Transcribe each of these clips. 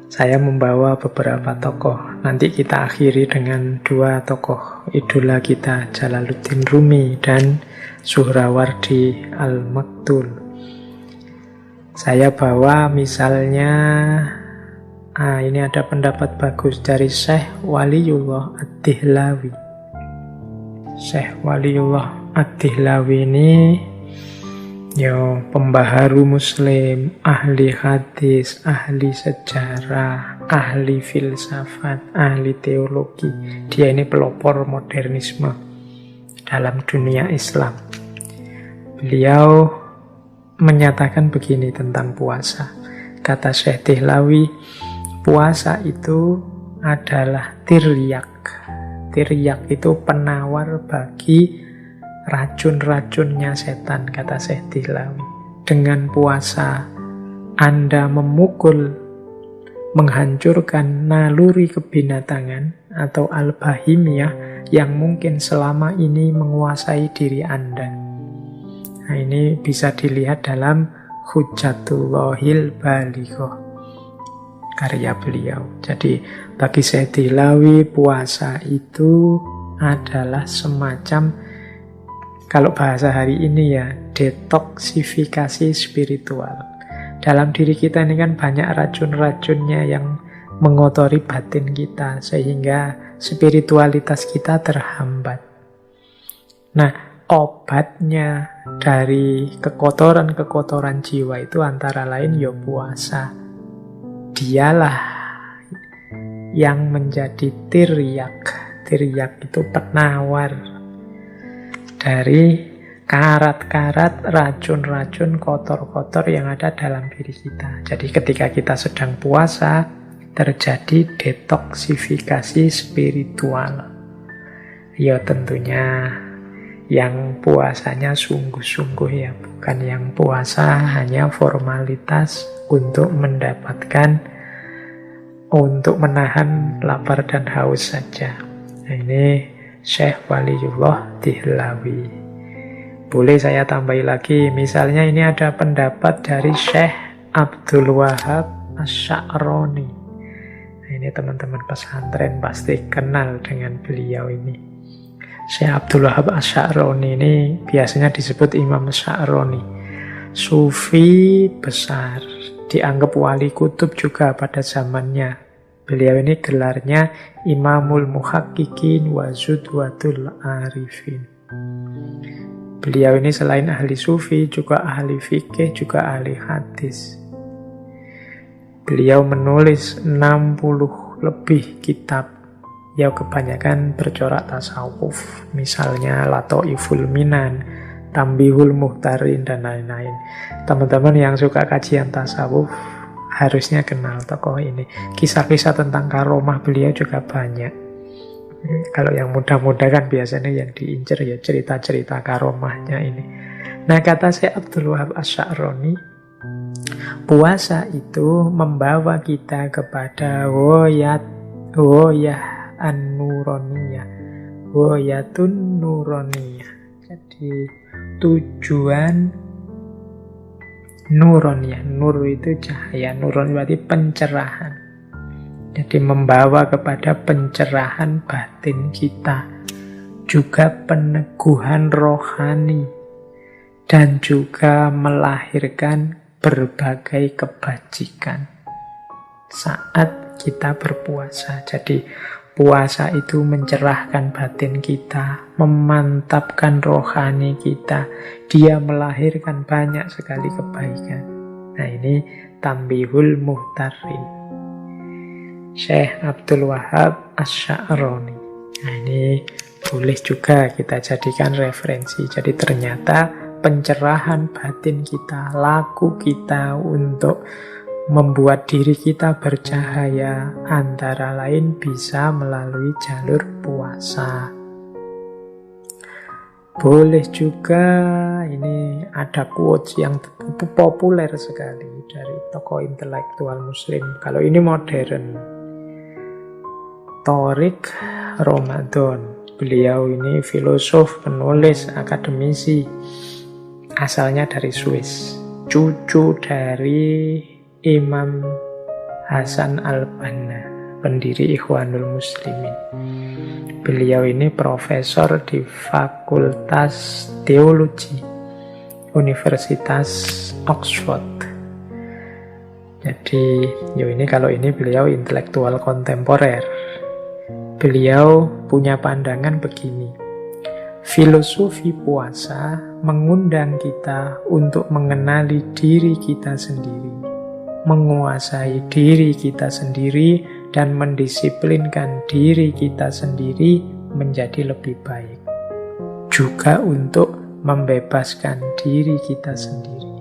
Saya membawa beberapa tokoh. Nanti kita akhiri dengan dua tokoh idola kita, Jalaluddin Rumi dan Suhrawardi Al-Maktul. Saya bawa misalnya, ini ada pendapat bagus dari Syekh Waliullah Ad-Dihlawi. Syekh Waliullah Ad-Dihlawi ini pembaharu Muslim, ahli hadis, ahli sejarah, ahli filsafat, ahli teologi. Dia ini pelopor modernisme dalam dunia Islam. Beliau menyatakan begini tentang puasa. Kata Syekh Dihlawi, puasa itu adalah tiryak. Tiryak itu penawar bagi racun-racunnya setan, kata Syekh Dihlawi. Dengan puasa Anda memukul, menghancurkan naluri kebinatangan atau al-bahimiyah yang mungkin selama ini menguasai diri Anda. Nah, ini bisa dilihat dalam Hujjatullahil Balighah, karya beliau. Jadi bagi Syekh Dihlawi, puasa itu adalah semacam, kalau bahasa hari ini ya, detoksifikasi spiritual. Dalam diri kita ini kan banyak racun-racunnya yang mengotori batin kita, sehingga spiritualitas kita terhambat. Nah, obatnya dari kekotoran-kekotoran jiwa itu antara lain ya puasa. Dialah yang menjadi tiryak. Tiryak itu penawar dari karat-karat racun-racun kotor-kotor yang ada dalam diri kita. Jadi ketika kita sedang puasa, terjadi detoksifikasi spiritual. Ya tentunya yang puasanya sungguh-sungguh ya, bukan yang puasa hanya formalitas untuk menahan lapar dan haus saja. Nah, ini Syekh Waliullah Dihlawi. Boleh saya tambahi lagi, misalnya ini ada pendapat dari Syekh Abdul Wahab Asy-Sya'rani. Nah, ini teman-teman pesantren pasti kenal dengan beliau ini. Syekh Abdul Wahab Asy-Sya'rani ini biasanya disebut Imam Sya'rani. Sufi besar, dianggap wali kutub juga pada zamannya. Beliau ini gelarnya Imamul Muhaqqiqin wa Zudwatul Arifin. Beliau ini selain ahli sufi, juga ahli fikih, juga ahli hadis. Beliau menulis 60 lebih kitab. Ya kebanyakan bercorak tasawuf. Misalnya Lataiful Minan, Tambihul Muhtarin, dan lain-lain. Teman-teman yang suka kajian tasawuf harusnya kenal tokoh ini. Kisah-kisah tentang karomah beliau juga banyak. Kalau yang muda-muda kan biasanya yang diincer ya cerita-cerita karomahnya ini. Nah, kata Syekh Abdul Wahab Asy-Sya'rani, puasa itu membawa kita kepada woyah an-nuroniyah, woyatun nuroniyah. Jadi tujuan nuron ya, nur itu cahaya, nuron berarti pencerahan. Jadi membawa kepada pencerahan batin kita, juga peneguhan rohani, dan juga melahirkan berbagai kebajikan saat kita berpuasa. Jadi puasa itu mencerahkan batin kita, memantapkan rohani kita. Dia melahirkan banyak sekali kebaikan. Nah, ini Tambihul Muhtarin, Syekh Abdul Wahab Asy-Sya'rani. Nah, ini boleh juga kita jadikan referensi. Jadi ternyata pencerahan batin kita, laku kita untuk membuat diri kita bercahaya antara lain bisa melalui jalur puasa. Boleh juga, ini ada quotes yang populer sekali dari tokoh intelektual muslim. Kalau ini modern, Thariq Ramadan. Beliau ini filosof, penulis, akademisi, asalnya dari Swiss, cucu dari Imam Hasan Al-Banna, pendiri Ikhwanul Muslimin. Beliau ini profesor di Fakultas Teologi Universitas Oxford. Jadi, kalau ini beliau intelektual kontemporer. Beliau punya pandangan begini. Filosofi puasa mengundang kita untuk mengenali diri kita sendiri, menguasai diri kita sendiri, dan mendisiplinkan diri kita sendiri menjadi lebih baik. Juga untuk membebaskan diri kita sendiri.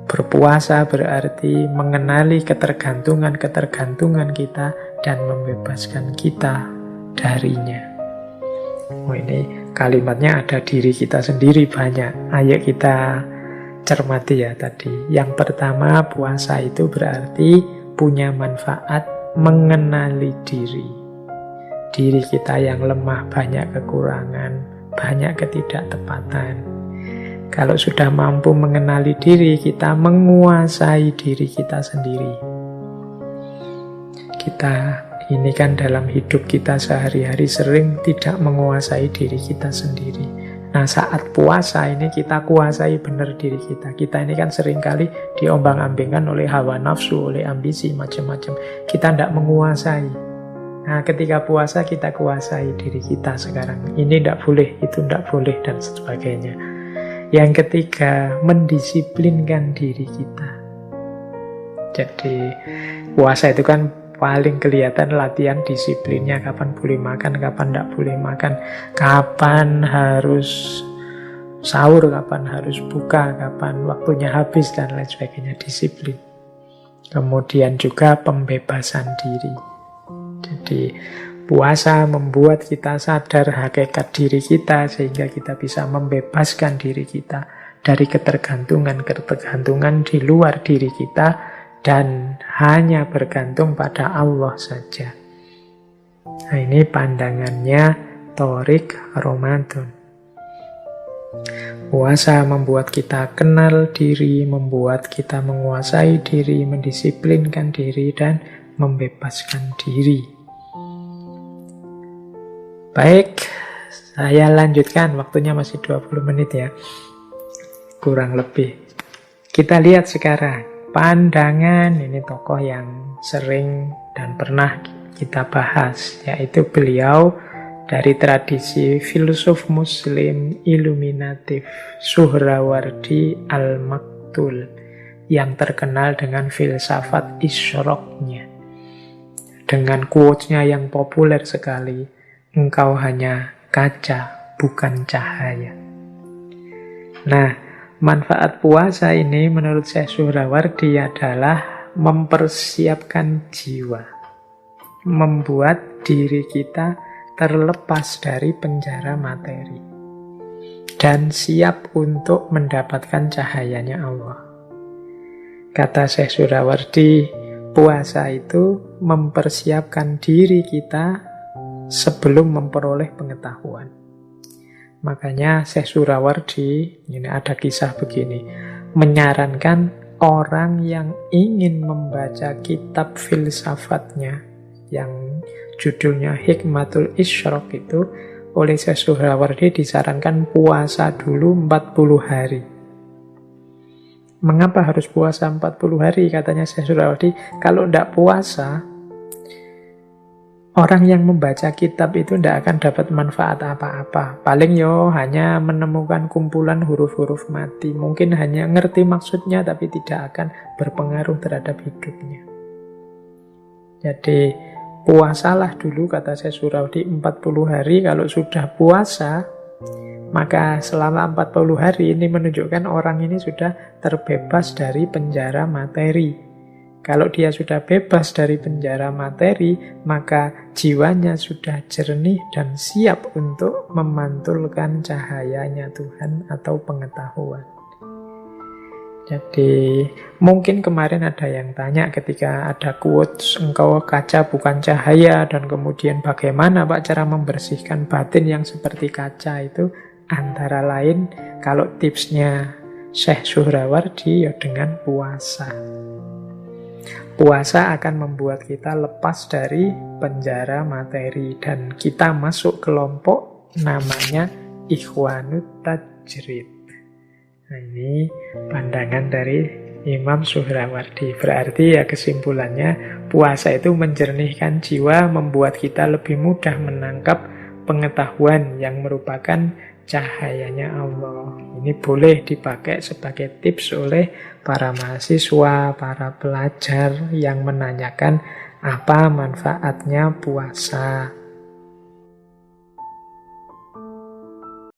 Berpuasa berarti mengenali ketergantungan-ketergantungan kita dan membebaskan kita darinya. Ini kalimatnya ada diri kita sendiri banyak. Ayo kita cermati ya tadi. Yang pertama, puasa itu berarti punya manfaat mengenali diri. Diri kita yang lemah, banyak kekurangan, banyak ketidaktepatan. Kalau sudah mampu mengenali diri, kita menguasai diri kita sendiri. Kita ini kan dalam hidup kita sehari-hari sering tidak menguasai diri kita sendiri. Nah, saat puasa ini kita kuasai benar diri kita. Kita ini kan seringkali diombang-ambingkan oleh hawa nafsu, oleh ambisi, macam-macam. Kita tidak menguasai. Nah, ketika puasa kita kuasai diri kita sekarang. Ini tidak boleh, itu tidak boleh, dan sebagainya. Yang ketiga, mendisiplinkan diri kita. Jadi, puasa itu kan paling kelihatan latihan disiplinnya. Kapan boleh makan, kapan tidak boleh makan. Kapan harus sahur, kapan harus buka, kapan waktunya habis, dan lain sebagainya. Disiplin. Kemudian juga pembebasan diri. Jadi, puasa membuat kita sadar hakikat diri kita sehingga kita bisa membebaskan diri kita dari ketergantungan-ketergantungan di luar diri kita dan hanya bergantung pada Allah saja. Nah, ini pandangannya Thoriq Ramadan. Puasa membuat kita kenal diri, membuat kita menguasai diri, mendisiplinkan diri, dan membebaskan diri. Baik, saya lanjutkan. Waktunya masih 20 menit ya. Kurang lebih. Kita lihat sekarang. Pandangan, ini tokoh yang sering dan pernah kita bahas. Yaitu beliau dari tradisi filosof muslim iluminatif Suhrawardi Al-Maktul. Yang terkenal dengan filsafat isyroknya. Dengan quotes-nya yang populer sekali. Engkau hanya kaca, bukan cahaya. Nah, manfaat puasa ini menurut Syekh Suhrawardi adalah mempersiapkan jiwa. Membuat diri kita terlepas dari penjara materi. Dan siap untuk mendapatkan cahayanya Allah. Kata Syekh Suhrawardi, puasa itu mempersiapkan diri kita sebelum memperoleh pengetahuan. Makanya Syekh Suhrawardi, ini ada kisah begini, menyarankan orang yang ingin membaca kitab filsafatnya yang judulnya Hikmatul Isyrok itu, oleh Syekh Suhrawardi disarankan puasa dulu 40 hari. Mengapa harus puasa 40 hari? Katanya Syekh Suhrawardi, kalau tidak puasa, orang yang membaca kitab itu tidak akan dapat manfaat apa-apa. Paling hanya menemukan kumpulan huruf-huruf mati. Mungkin hanya ngerti maksudnya tapi tidak akan berpengaruh terhadap hidupnya. Jadi puasalah dulu, kata Syekh Suhrawardi, 40 hari. Kalau sudah puasa, maka selama 40 hari ini menunjukkan orang ini sudah terbebas dari penjara materi. Kalau dia sudah bebas dari penjara materi, maka jiwanya sudah jernih dan siap untuk memantulkan cahayanya Tuhan atau pengetahuan. Jadi mungkin kemarin ada yang tanya ketika ada quotes, engkau kaca bukan cahaya, dan kemudian bagaimana Pak cara membersihkan batin yang seperti kaca itu, antara lain kalau tipsnya Syekh Suhrawardi ya dengan puasa. Puasa akan membuat kita lepas dari penjara materi dan kita masuk kelompok namanya Ikhwanut Tajrid. Nah, ini pandangan dari Imam Suhrawardi. Berarti ya kesimpulannya, puasa itu menjernihkan jiwa, membuat kita lebih mudah menangkap pengetahuan yang merupakan cahayanya Allah. Ini boleh dipakai sebagai tips oleh para mahasiswa, para pelajar yang menanyakan apa manfaatnya puasa.